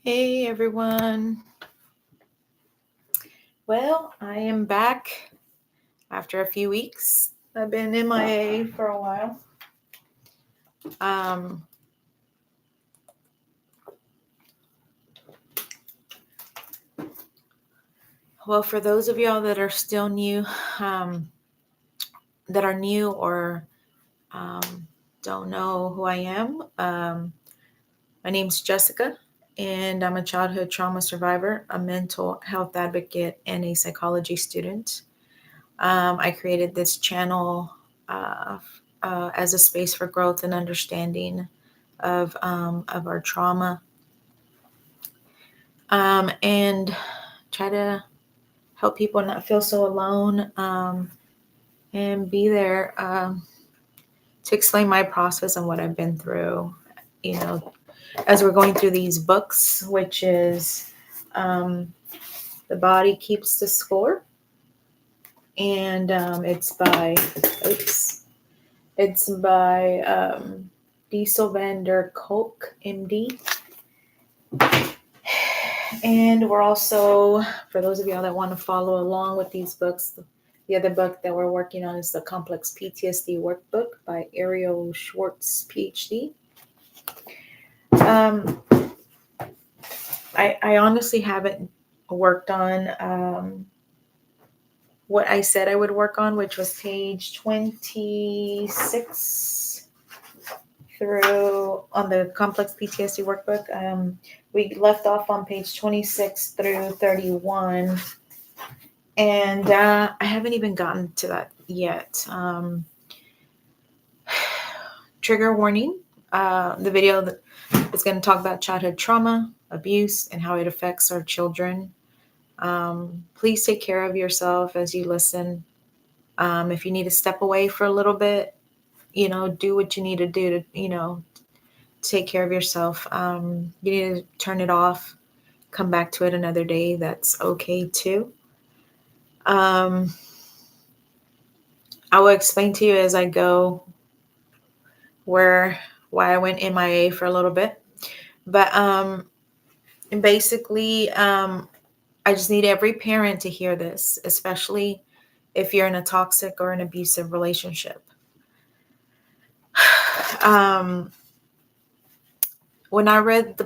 Hey everyone. Well, I am back after a few weeks. I've been MIA for a while. Um, well, for those of y'all that are still new, um, that are new or don't know who I am, my name's Jessica, and I'm a childhood trauma survivor, a mental health advocate, and a psychology student. I created this channel as a space for growth and understanding of our trauma, and try to help people not feel so alone, and be there to explain my process and what I've been through. You know, as we're going through these books, which is um, The Body Keeps the Score, and it's by Diesel van der Kolk, MD. And we're also, for those of y'all that want to follow along with these books, the other book that we're working on is the Complex PTSD Workbook by Ariel Schwartz, PhD. Um, I honestly haven't worked on what I said I would work on, which was page 26 through on the Complex PTSD Workbook. We left off on page 26 through 31. And I haven't even gotten to that yet. Trigger warning. The video that is going to talk about childhood trauma, abuse, and how it affects our children. Please take care of yourself as you listen. If you need to step away for a little bit, do what you need to do to, take care of yourself. You need to turn it off, come back to it another day. That's okay too. I will explain to you as I go why I went MIA for a little bit. But basically, I just need every parent to hear this, especially if you're in a toxic or an abusive relationship. When I read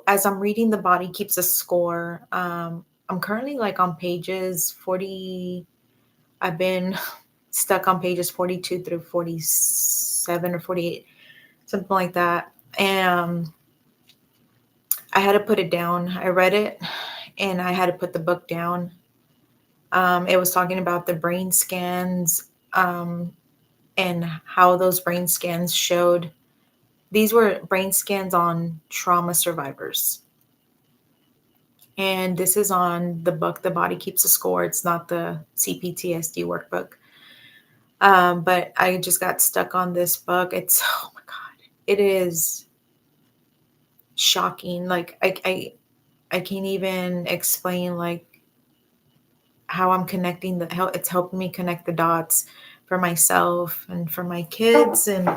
as I'm reading The Body Keeps a Score, I'm currently like on pages 40. I've been stuck on pages 42 through 47 or 48, something like that. And I had to put it down. I read it and I had to put the book down. It was talking about the brain scans, and how those brain scans showed. These were brain scans on trauma survivors. And this is on the book, The Body Keeps a Score. It's not the CPTSD workbook. But I just got stuck on this book. Oh my God, it is shocking. Like I can't even explain like how I'm connecting how it's helping me connect the dots for myself and for my kids. And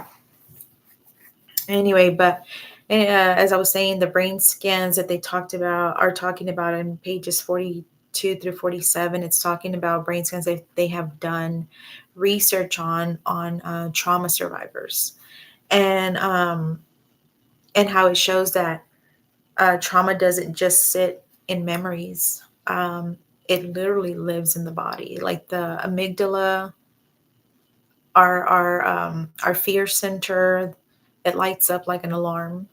anyway, but as I was saying, the brain scans that they are talking about in pages 42 through 47. It's talking about brain scans that they have done research on trauma survivors, and how it shows that trauma doesn't just sit in memories. It literally lives in the body, like the amygdala, our fear center. It lights up like an alarm.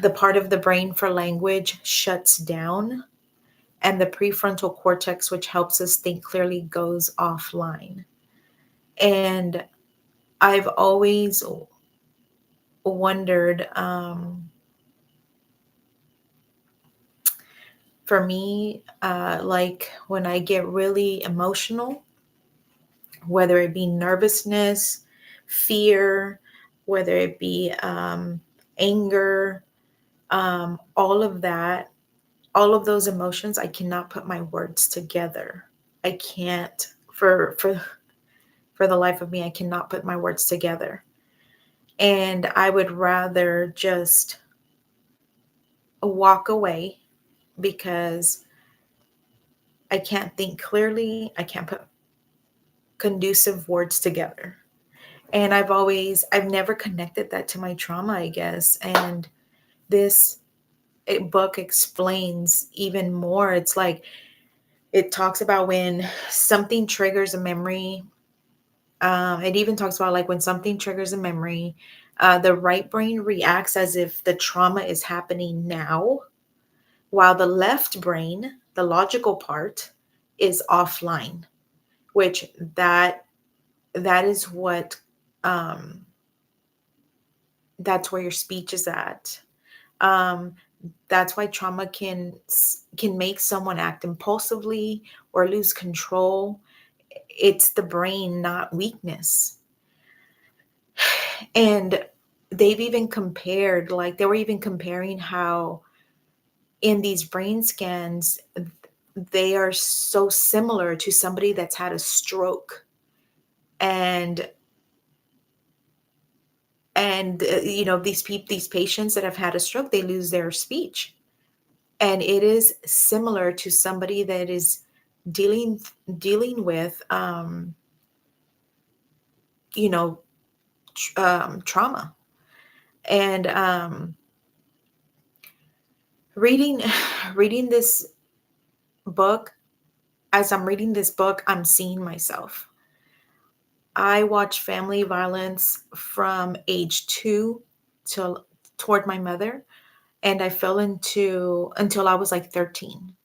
The part of the brain for language shuts down, and the prefrontal cortex, which helps us think clearly, goes offline. And I've always wondered, for me, like when I get really emotional, whether it be nervousness, fear, whether it be anger, all of that, all of those emotions, I cannot put my words together. I can't, for the life of me, I cannot put my words together. And I would rather just walk away because I can't think clearly. I can't put conducive words together. And I've never connected that to my trauma, I guess. And this book explains even more. It's like it talks about when something triggers a memory. It even talks about like when something triggers a memory, the right brain reacts as if the trauma is happening now, while the left brain, the logical part, is offline. Which that is what um, that's where your speech is at. Um, that's why trauma can make someone act impulsively or lose control. It's the brain, not weakness. And they've even compared, like they were even comparing how in these brain scans they are so similar to somebody that's had a stroke. And you know, these patients that have had a stroke, they lose their speech, and it is similar to somebody that is dealing dealing with you know, trauma. And reading reading this book, as I'm reading this book, I'm seeing myself. I watched family violence from age 2 till toward my mother, and I fell into until I was like 13.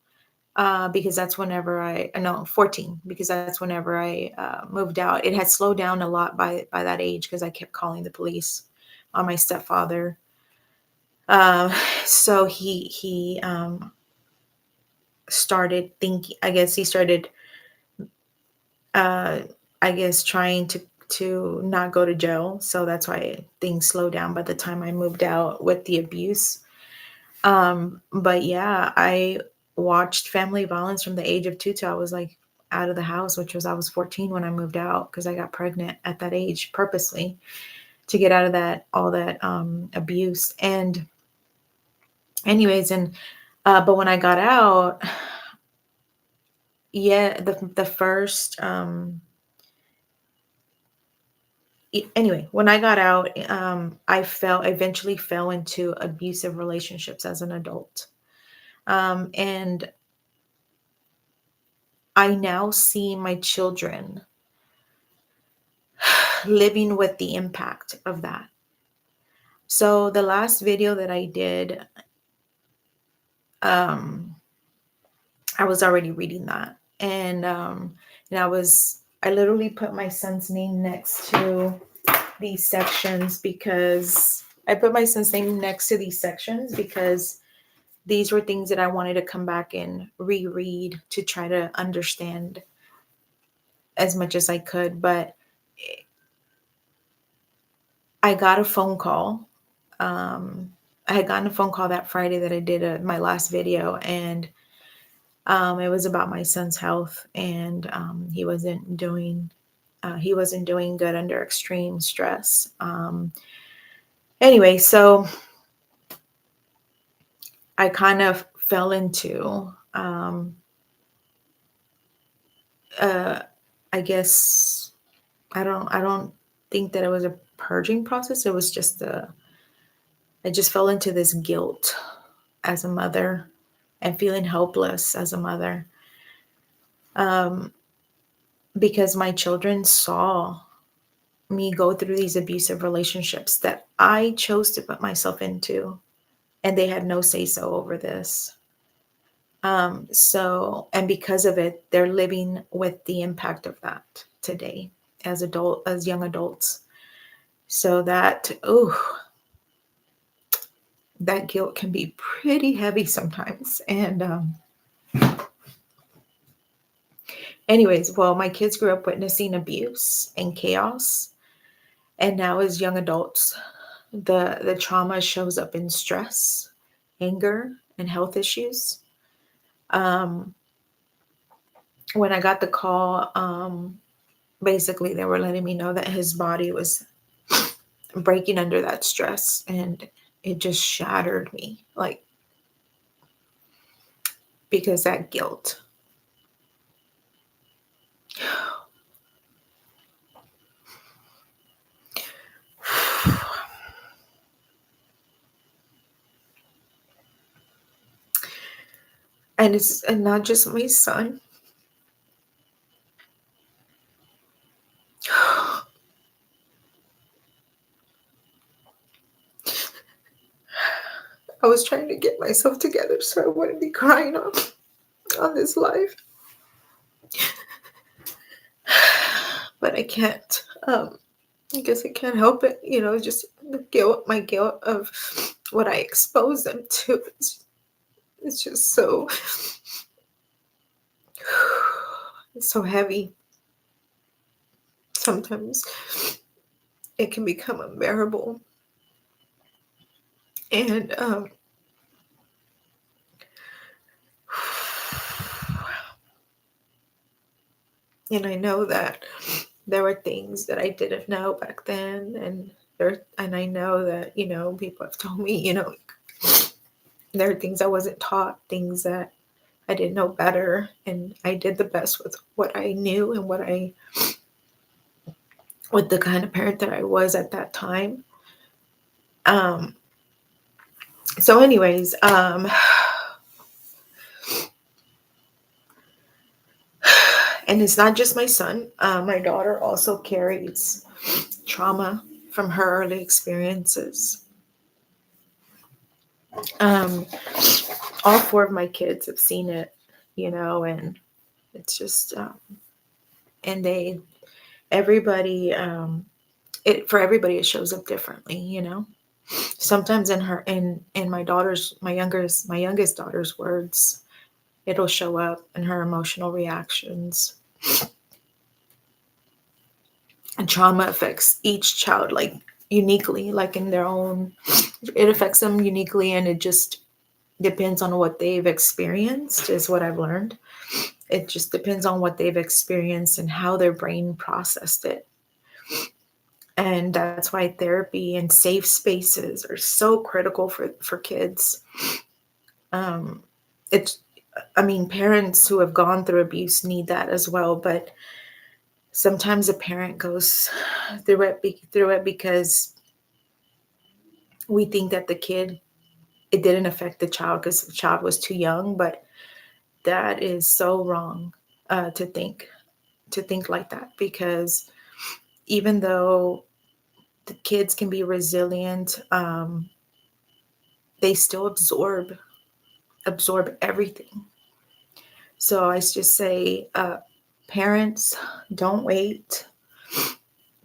Because that's whenever I no 14, because that's whenever I moved out. It had slowed down a lot by that age because I kept calling the police on my stepfather. Uh, so he started thinking. I guess he started. Uh, I guess trying to not go to jail. So that's why things slowed down by the time I moved out with the abuse. But yeah, I watched family violence from the age of 2 till I was like out of the house, which was I was 14 when I moved out because I got pregnant at that age purposely to get out of that all that abuse. And anyways, and but when I got out, yeah, the first anyway, when I got out, I eventually fell into abusive relationships as an adult. And I now see my children living with the impact of that. So the last video that I did, um, I was already reading that, and I literally put my son's name next to these sections because these were things that I wanted to come back and reread to try to understand as much as I could. But I got a phone call. I had gotten a phone call that Friday that I did my last video, and it was about my son's health, and he wasn't doing good under extreme stress. Anyway, so I kind of fell into, uh, I guess, I don't think that it was a purging process. It was just I just fell into this guilt as a mother and feeling helpless as a mother. Um, because my children saw me go through these abusive relationships that I chose to put myself into, and they had no say so over this. And because of it, they're living with the impact of that today as young adults. So that guilt can be pretty heavy sometimes. And anyways, well, my kids grew up witnessing abuse and chaos. And now as young adults, the trauma shows up in stress, anger, and health issues. Um, when I got the call, basically they were letting me know that his body was breaking under that stress, and it just shattered me. Like because that guilt. And it's and not just my son. I was trying to get myself together so I wouldn't be crying on this live. But I can't. I guess I can't help it. Just the guilt, my guilt of what I exposed them to. It's just so, it's so heavy. Sometimes it can become unbearable. And and I know that there were things that I didn't know back then, and I know that people have told me there are things I wasn't taught, things that I didn't know better, and I did the best with what I knew and with the kind of parent that I was at that time. So anyways, and it's not just my son. My daughter also carries trauma from her early experiences. All four of my kids have seen it, and it's just, and everybody, for everybody, it shows up differently. Sometimes in my youngest daughter's words, it'll show up in her emotional reactions. And trauma affects each child like uniquely, like in their own, it affects them uniquely, and it just depends on what they've experienced, is what I've learned. It just depends on what they've experienced and how their brain processed it. And that's why therapy and safe spaces are so critical for kids. It's parents who have gone through abuse need that as well, but sometimes a parent goes through it because we think that it didn't affect the child because the child was too young, but that is so wrong to think like that, because even though the kids can be resilient, they still absorb everything. So I just say, parents, don't wait.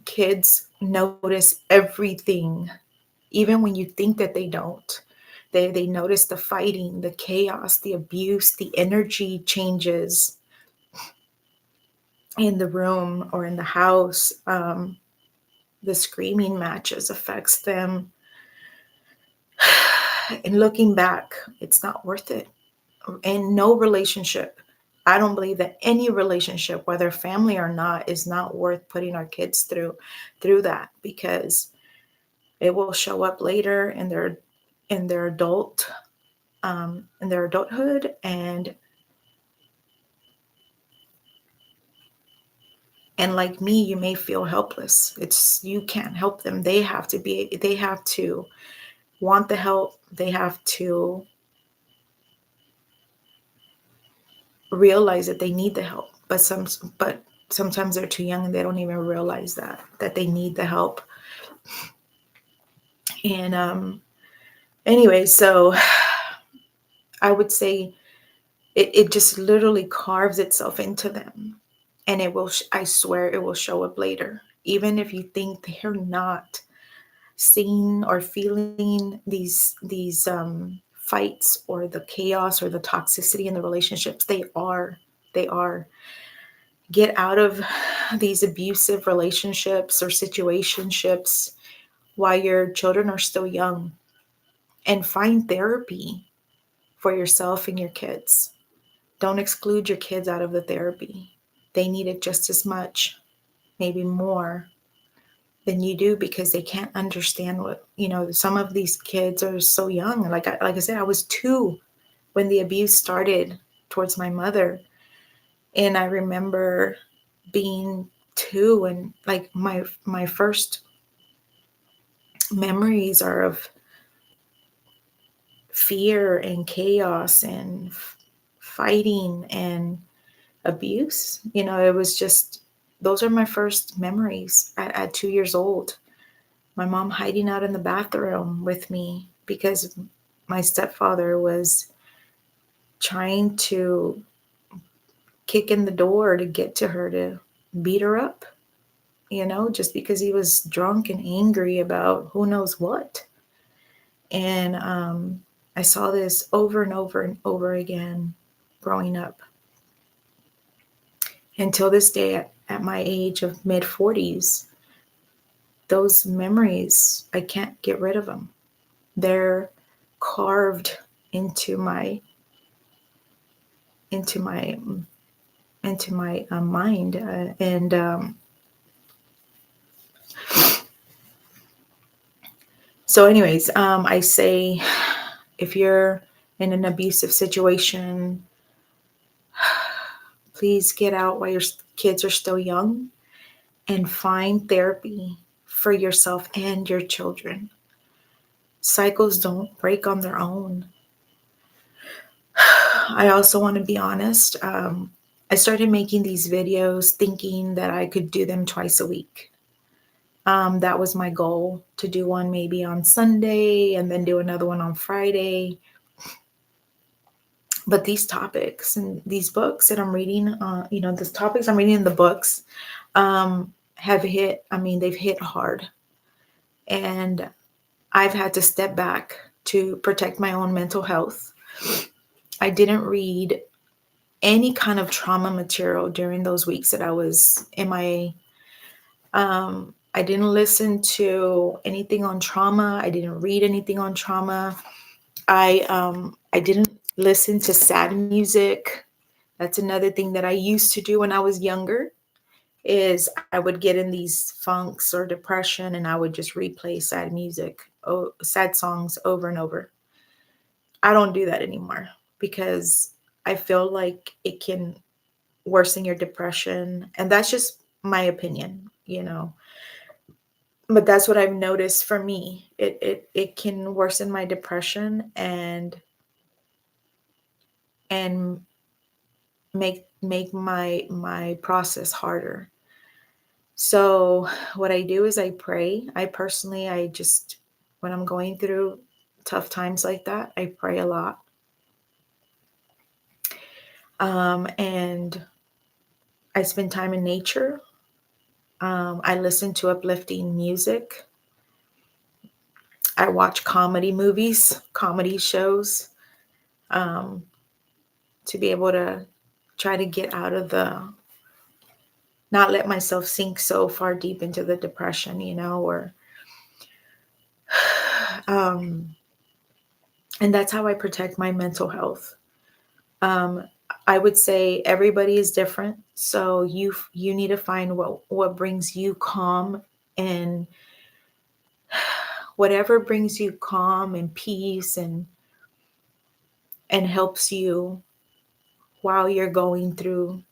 Kids notice everything, even when you think that they don't. They notice the fighting, the chaos, the abuse, the energy changes in the room or in the house. The screaming matches affects them. And looking back, it's not worth it. And no relationship, I don't believe that any relationship, whether family or not, is not worth putting our kids through that, because it will show up later in their adulthood, and like me, you may feel helpless. You can't help them. They have to want the help. They have to realize that they need the help, but sometimes they're too young and they don't even realize that they need the help. And anyway, so I would say it just literally carves itself into them, and I swear it will show up later, even if you think they're not seeing or feeling these fights or the chaos or the toxicity in the relationships. They are. Get out of these abusive relationships or situationships while your children are still young, and find therapy for yourself and your kids. Don't exclude your kids out of the therapy. They need it just as much, maybe more than you do, because they can't understand some of these kids are so young. Like I said, I was 2 when the abuse started. towards my mother. And I remember being 2, and like my first memories are of fear and chaos and fighting and abuse. It was just, those are my first memories at 2 years old. My mom hiding out in the bathroom with me because my stepfather was trying to kick in the door to get to her to beat her up, just because he was drunk and angry about who knows what. And I saw this over and over and over again growing up. Until this day, at my age of mid 40s, those memories, I can't get rid of them. They're carved into my mind. And so anyways, I say, if you're in an abusive situation, please get out while your kids are still young and find therapy for yourself and your children. Cycles don't break on their own. I also want to be honest. I started making these videos thinking that I could do them twice a week. That was my goal, to do one maybe on Sunday and then do another one on Friday. But these topics and these books that I'm reading, the topics I'm reading in the books have hit, they've hit hard. And I've had to step back to protect my own mental health. I didn't read any kind of trauma material during those weeks that I was MIA. I didn't listen to anything on trauma. I didn't read anything on trauma. I didn't listen to sad music. That's another thing that I used to do when I was younger, is I would get in these funks or depression and I would just replay sad music, sad songs over and over. I don't do that anymore because I feel like it can worsen your depression. And that's just my opinion, But that's what I've noticed for me. It can worsen my depression and make my process harder. So what I do is I pray. I just, when I'm going through tough times like that, I pray a lot. And I spend time in nature. I listen to uplifting music. I watch comedy shows, to be able to try to get out of not let myself sink so far deep into the depression, or, and that's how I protect my mental health. I would say everybody is different. So you need to find what brings you calm, and whatever brings you calm and peace and helps you while you're going through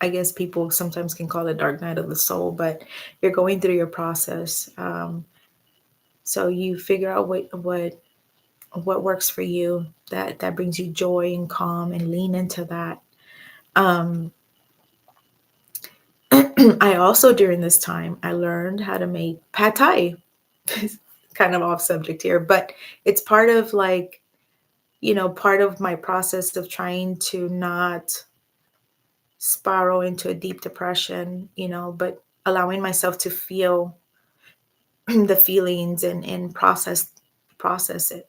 I guess people sometimes can call it dark night of the soul, but you're going through your process. So you figure out what works for you, that brings you joy and calm, and lean into that. I also, during this time, I learned how to make pad thai. Kind of off subject here, but it's part of part of my process of trying to not spiral into a deep depression, but allowing myself to feel the feelings and process it.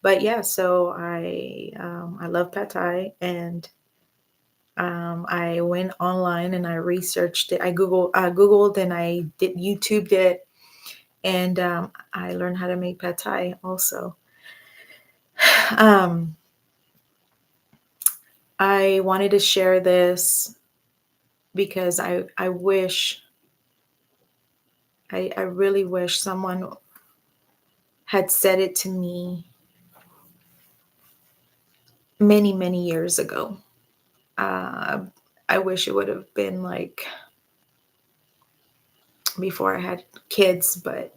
But yeah, so I love pad thai, and I went online and I researched it. I googled and I did YouTubed it, and I learned how to make pad thai also. I wanted to share this because I really wish someone had said it to me many, many years ago. Uh, I wish it would have been like before I had kids, but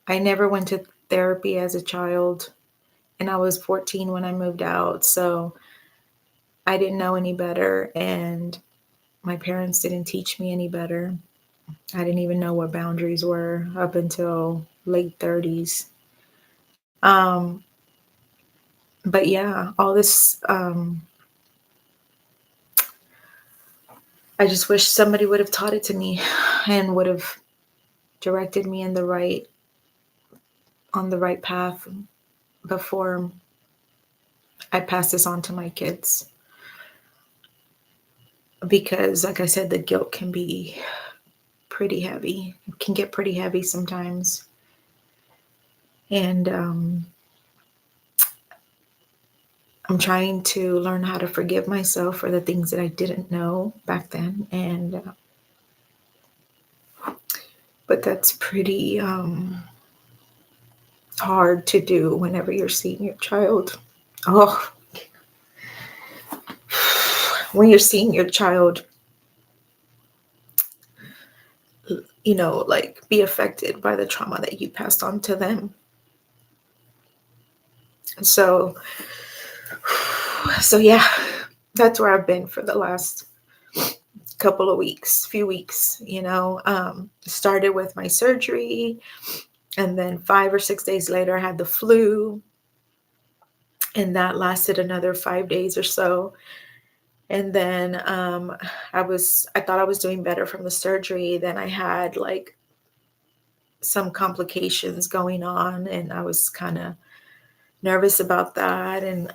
I never went to therapy as a child, and I was 14 when I moved out, so I didn't know any better, and my parents didn't teach me any better. I didn't even know what boundaries were up until late 30s. Um, but yeah, all this, I just wish somebody would have taught it to me and would have directed me in the right on the right path before I pass this on to my kids. Because like I said, the guilt can be pretty heavy. It can get pretty heavy sometimes. And I'm trying to learn how to forgive myself for the things that I didn't know back then. And but that's pretty hard to do whenever you're seeing your child. Oh, when you're seeing your child, like be affected by the trauma that you passed on to them. So, so yeah, that's where I've been for the last few weeks, started with my surgery, and then 5 or 6 days later I had the flu, and that lasted another 5 days or so. And then I thought I was doing better from the surgery. Then I had like some complications going on, and I was kind of nervous about that, and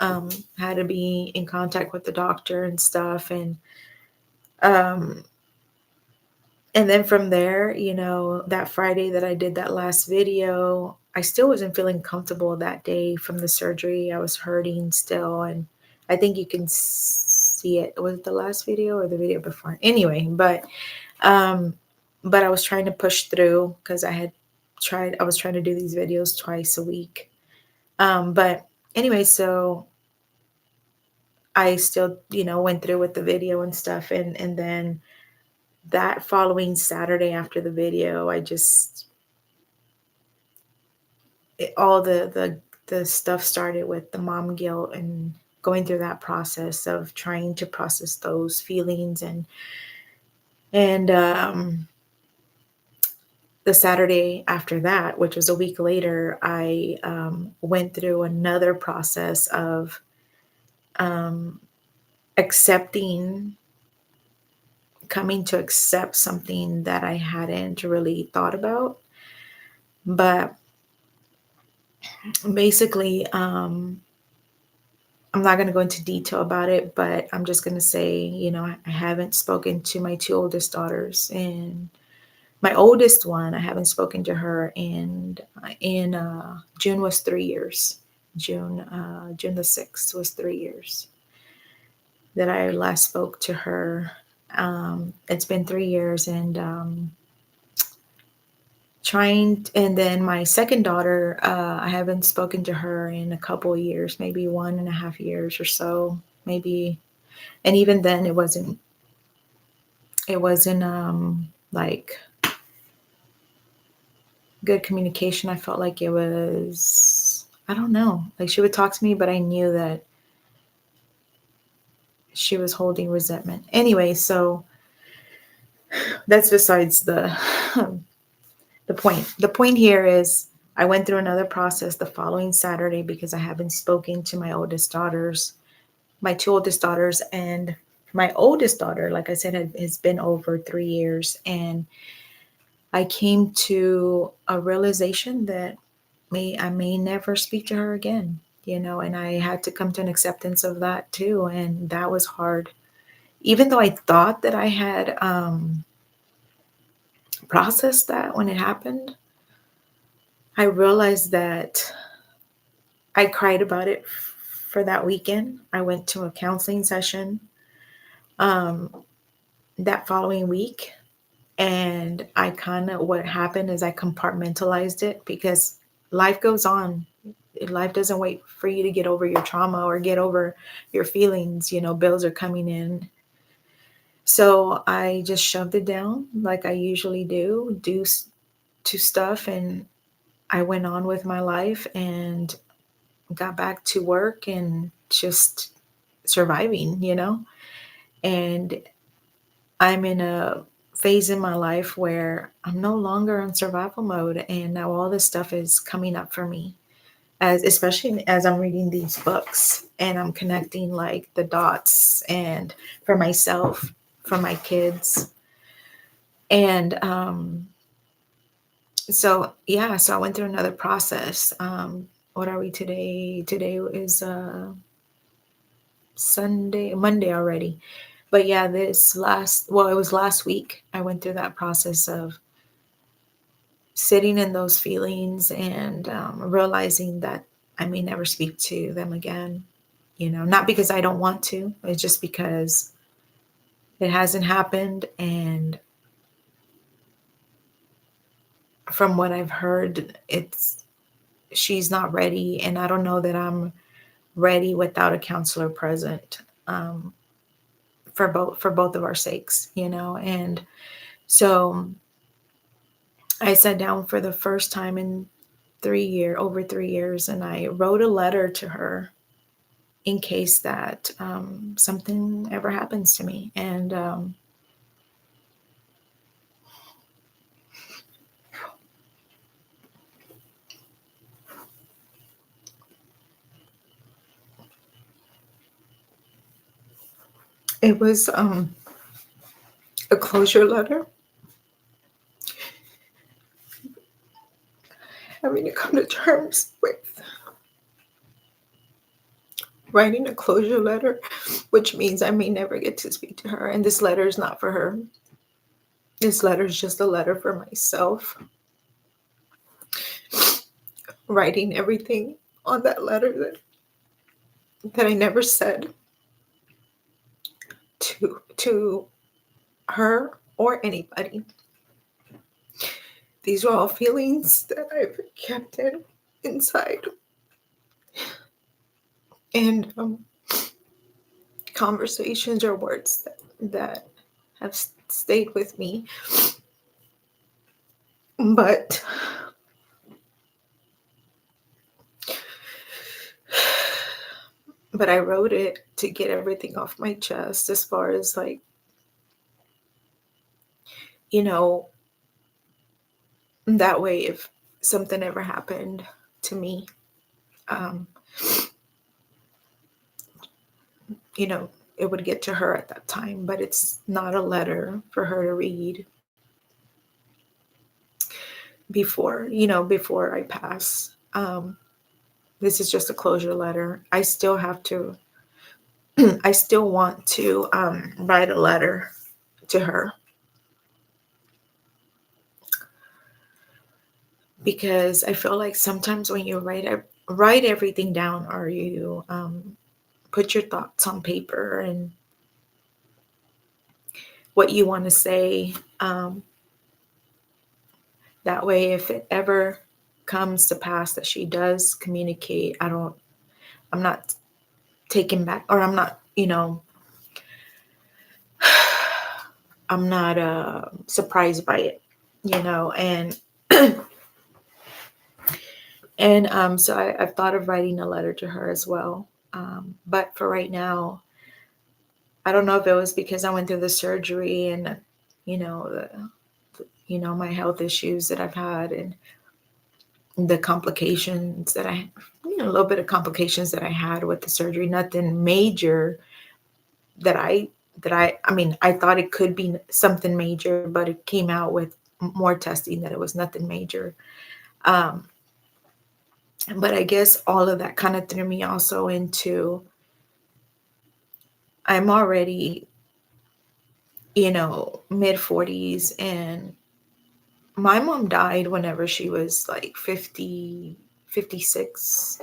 had to be in contact with the doctor and stuff. Um, and then from there, that Friday that I did that last video, I still wasn't feeling comfortable that day from the surgery. I was hurting still, and I think you can see it. Was it the last video or the video before? Anyway, um, but I was trying to push through because I was trying to do these videos twice a week. But anyway, so I still, went through with the video and stuff. And then that following Saturday after the video, all the stuff started with the mom guilt and going through that process of trying to process those feelings. And the Saturday after that, which was a week later, I went through another process of um, accepting, coming to accept something that I hadn't really thought about. But basically, I'm not going to go into detail about it, but I'm just going to say, I haven't spoken to my two oldest daughters, and my oldest one, I haven't spoken to her in June was 3 years. June the 6th was 3 years that I last spoke to her. It's been 3 years, and and then my second daughter, I haven't spoken to her in a couple of years, maybe 1.5 years or so, maybe. And even then it wasn't like good communication. I felt like it was, I don't know, like she would talk to me, but I knew that she was holding resentment. Anyway, so that's besides the point. The point here is I went through another process the following Saturday because I haven't spoken to my two oldest daughters, and my oldest daughter, like I said, has been over 3 years. And I came to a realization that I may never speak to her again, and I had to come to an acceptance of that too. And that was hard. Even though I thought that I had processed that when it happened, I realized that I cried about it for that weekend. I went to a counseling session that following week. And I kind of, what happened is I compartmentalized it because life goes on. Life doesn't wait for you to get over your trauma or get over your feelings. Bills are coming in. So I just shoved it down like I usually do to stuff. And I went on with my life and got back to work and just surviving. And I'm in a phase in my life where I'm no longer in survival mode, and now all this stuff is coming up for me, as especially as I'm reading these books and I'm connecting like the dots, and for myself, for my kids. And so yeah, so I went through another process. What are we today? Today is Monday already. But yeah, it was last week, I went through that process of sitting in those feelings and realizing that I may never speak to them again. Not because I don't want to, it's just because it hasn't happened. And from what I've heard, she's not ready. And I don't know that I'm ready without a counselor present, for both of our sakes. And so I sat down for the first time in over 3 years, and I wrote a letter to her in case that something ever happens to me. And it was a closure letter, having to come to terms with writing a closure letter, which means I may never get to speak to her. And this letter is not for her. This letter is just a letter for myself, writing everything on that letter that I never said to her or anybody. These are all feelings that I've kept inside, and conversations or words that have stayed with me. But I wrote it to get everything off my chest, as far as like, that way if something ever happened to me, um, it would get to her at that time. But it's not a letter for her to read before I pass. This is just a closure letter. I still want to write a letter to her, because I feel like sometimes when you write everything down, or you put your thoughts on paper and what you want to say, that way if it ever comes to pass that she does communicate, I'm not taken back, or I'm not, I'm not surprised by it, and so I've thought of writing a letter to her as well. But for right now, I don't know if it was because I went through the surgery and, my health issues that I've had, and the complications that a little bit of complications that I had with the surgery. Nothing major I mean, I thought it could be something major, but it came out with more testing that it was nothing major. But I guess all of that kind of threw me also into, I'm already, mid 40s, and my mom died whenever she was like 50, 56,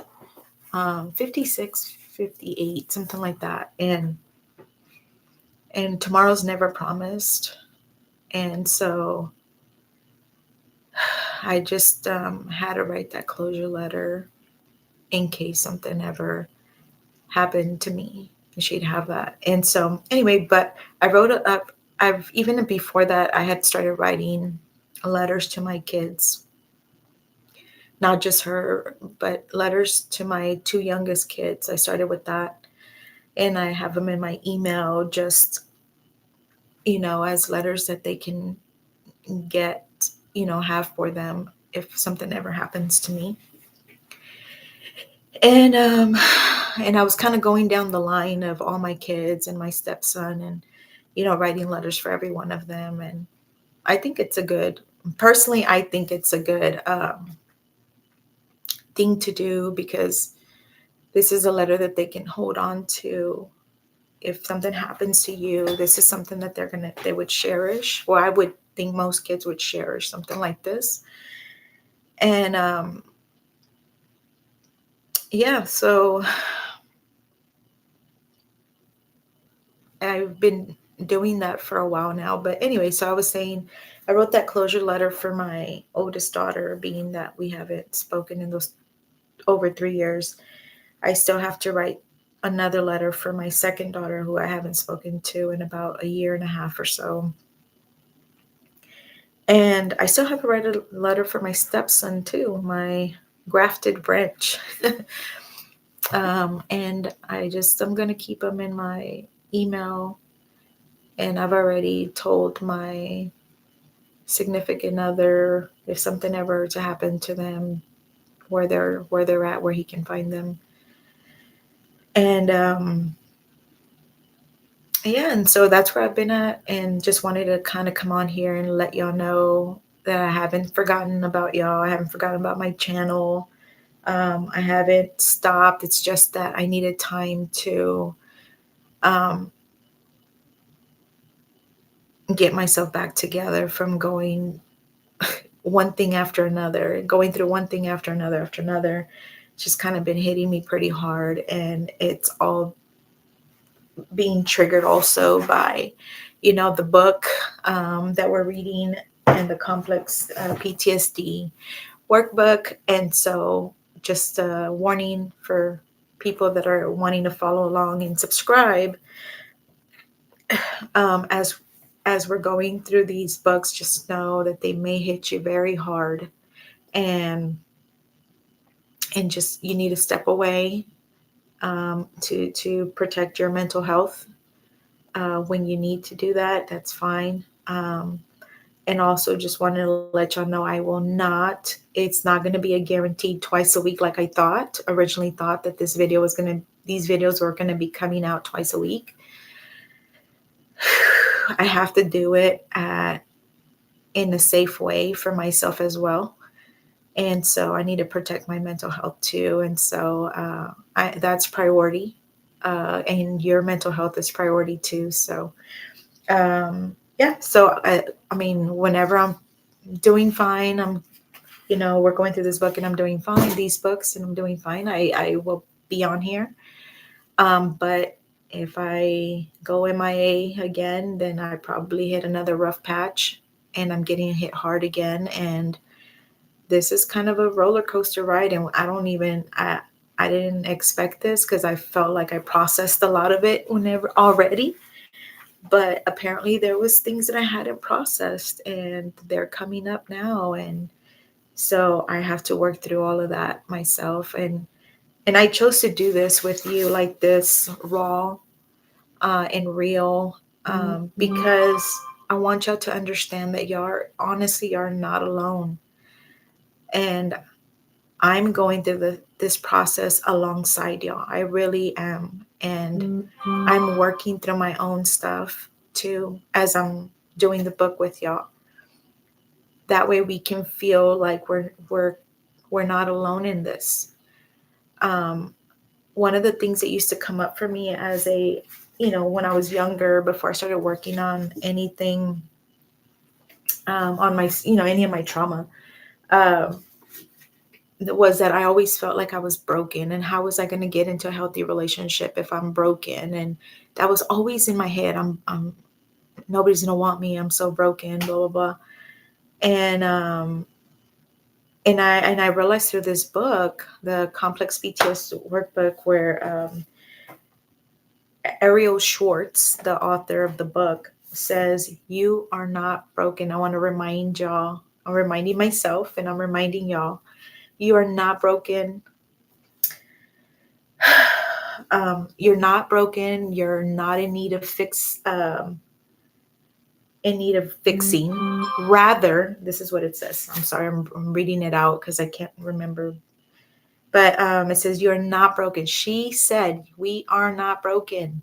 56, 58, something like that. And tomorrow's never promised. And so I just had to write that closure letter in case something ever happened to me and she'd have that. And so anyway, but I wrote it up. I've even before that, I had started writing letters to my kids, not just her, but letters to my two youngest kids. I started with that, and I have them in my email, just, as letters that they can get, have for them if something ever happens to me. And I was kind of going down the line of all my kids and my stepson, and writing letters for every one of them. And I think it's a good, personally, I think it's a good thing to do, because this is a letter that they can hold on to. If something happens to you, this is something that they would cherish. Well, I would think most kids would cherish something like this. And yeah, so I've been doing that for a while now. But anyway, so I was saying, I wrote that closure letter for my oldest daughter, being that we haven't spoken in those over 3 years. I still have to write another letter for my second daughter, who I haven't spoken to in about a year and a half or so. And I still have to write a letter for my stepson too, my grafted branch. And I'm going to keep them in my email. And I've already told my significant other, if something ever to happen to them, where they're at, where he can find them. And yeah, and so that's where I've been at, and just wanted to kind of come on here and let y'all know that I haven't forgotten about y'all. I haven't forgotten about my channel. I haven't stopped. It's just that I needed time to get myself back together from going one thing after another, going through one thing after another. It's just kind of been hitting me pretty hard, and it's all being triggered also by, the book that we're reading, and the complex PTSD workbook. And so just a warning for people that are wanting to follow along and subscribe, as we're going through these books, just know that they may hit you very hard, and just, you need to step away to protect your mental health. When you need to do that, that's fine. And also just wanted to let y'all know, it's not going to be a guaranteed twice a week like I originally thought that these videos were going to be coming out twice a week. I have to do it in a safe way for myself as well. And so I need to protect my mental health too. And so that's priority. And your mental health is priority too. So yeah, so I mean, whenever I'm doing fine, we're going through this book and I'm doing fine, these books, and I'm doing fine, I will be on here. But if I go MIA again, then I probably hit another rough patch, and I'm getting hit hard again. And this is kind of a roller coaster ride. And I didn't expect this, because I felt like I processed a lot of it whenever already. But apparently there was things that I hadn't processed, and they're coming up now. And so I have to work through all of that myself. And I chose to do this with you like this, raw and real, because I want y'all to understand that y'all are not alone. And I'm going through this process alongside y'all. I really am. And I'm working through my own stuff too, as I'm doing the book with y'all. That way we can feel like we're not alone in this. One of the things that used to come up for me as when I was younger, before I started working on anything, on my, any of my trauma, was that I always felt like I was broken, and how was I going to get into a healthy relationship if I'm broken? And that was always in my head. nobody's gonna want me. I'm so broken, blah blah blah. And I realized through this book, the Complex PTSD workbook, where Ariel Schwartz, the author of the book, says, "You are not broken." I want to remind y'all. I'm reminding myself, and I'm reminding y'all, you are not broken. You're not broken. You're not in need of fixing. Rather, this is what it says. I'm sorry, I'm reading it out because I can't remember. But it says, "You are not broken." She said, "We are not broken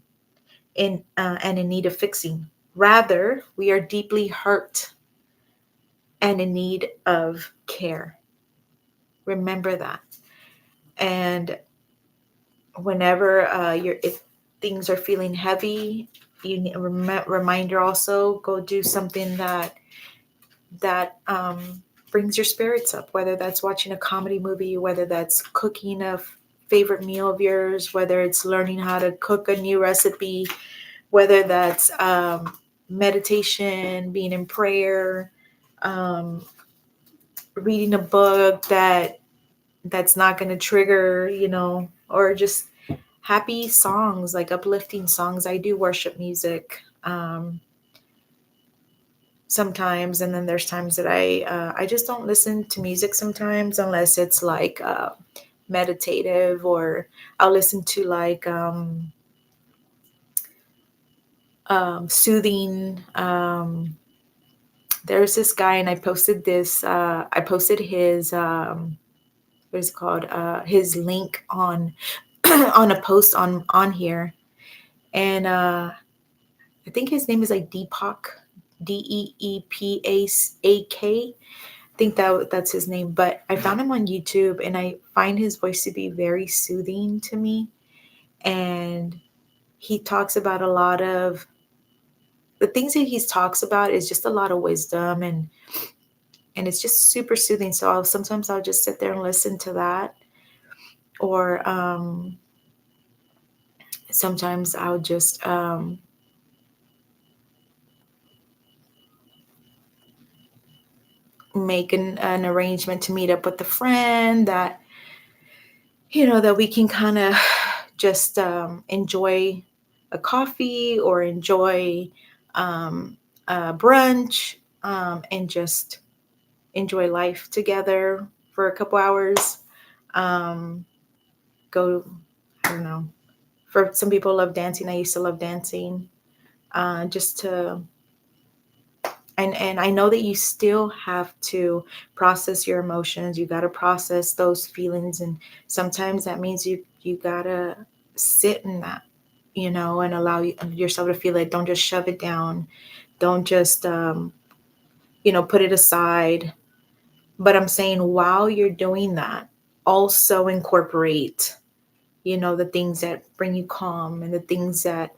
and in need of fixing. Rather, we are deeply hurt and in need of care." Remember that. And whenever if things are feeling heavy, you need a reminder also, go do something that brings your spirits up, whether that's watching a comedy movie, whether that's cooking a favorite meal of yours, whether it's learning how to cook a new recipe, whether that's meditation, being in prayer, um, reading a book that's not going to trigger, or just happy songs, like uplifting songs. I do worship music sometimes, and then there's times that I just don't listen to music sometimes, unless it's like meditative, or I'll listen to like soothing. There's this guy, and I posted this. I posted his what is it called? His link on on a post on here, and I think his name is like Deepak, Deepak. I think that's his name. But I found him on YouTube, and I find his voice to be very soothing to me. And he talks about a lot of the things that he talks about is just a lot of wisdom, and it's just super soothing. So sometimes I'll just sit there and listen to that, or sometimes I'll just make an arrangement to meet up with a friend that that we can kind of just enjoy a coffee, or enjoy a brunch, and just enjoy life together for a couple hours. Go, I don't know. For some people, love dancing. I used to love dancing. Just to and I know that you still have to process your emotions. You got to process those feelings, and sometimes that means you gotta sit in that, and allow yourself to feel it. Don't just shove it down. Don't just put it aside. But I'm saying, while you're doing that, also incorporate the things that bring you calm, and the things that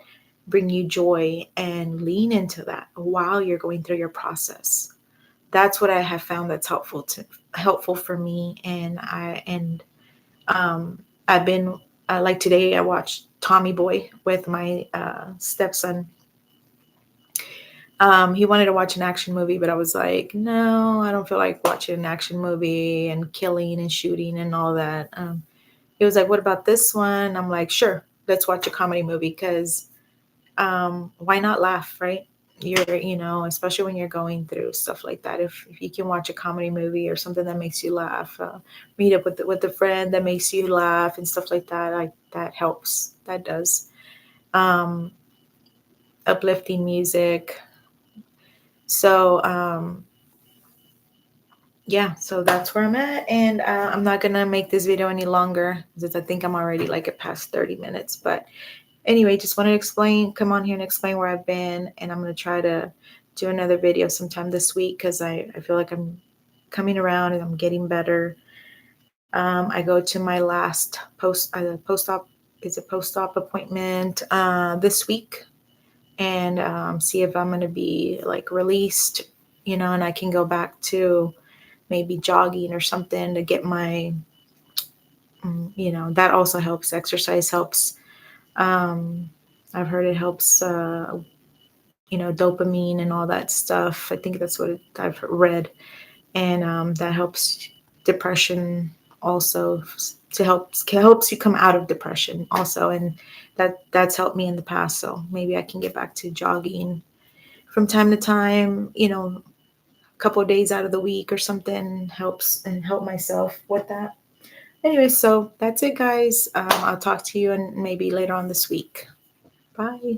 bring you joy, and lean into that while you're going through your process. That's what I have found that's helpful for me. I've been like today I watched Tommy Boy with my stepson. He wanted to watch an action movie, but I was like, no, I don't feel like watching an action movie and killing and shooting and all that. He was like, what about this one? I'm like, sure, let's watch a comedy movie, because why not laugh, right? Especially when you're going through stuff like that. If you can watch a comedy movie or something that makes you laugh, meet up with a friend that makes you laugh and stuff like that, that helps. That does. Uplifting music. So yeah, so that's where I'm at, and I'm not gonna make this video any longer, because I think I'm already like past 30 minutes. But anyway, just wanted to come on here and explain where I've been, and I'm going to try to do another video sometime this week, because I feel like I'm coming around and I'm getting better. I go to my last post-op appointment this week, and see if I'm going to be like released, and I can go back to maybe jogging or something to get my, that also helps. Exercise helps. I've heard it helps dopamine and all that stuff. I think that's what I've read. And that helps depression also, to helps you come out of depression also. And that's helped me in the past. So maybe I can get back to jogging from time to time, a couple of days out of the week or something, helps, and help myself with that. Anyway, so that's it, guys. I'll talk to you and maybe later on this week. Bye.